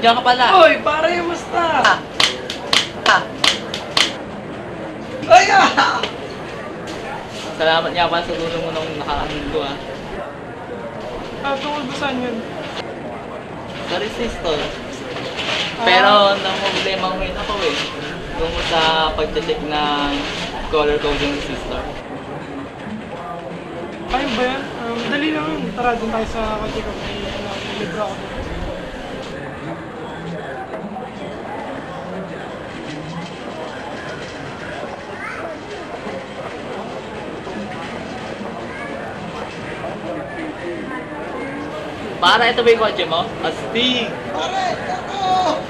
nandiyan ka pala. Hoy, pare, basta! Ha. Ay, ah! Salamat nga pala sa tulong mo nung nakakasin ko Tungkol ba saan yun? Sa resistor. Pero nang problema ko yun ako tungkol sa pagche-check ng color coding resistor. Ayun ba yan? Dali lang yun. Tara, dun tayo sa kachika. May libro ako dun. Para ito ba yung kotse mo? Astig! Pare, ako!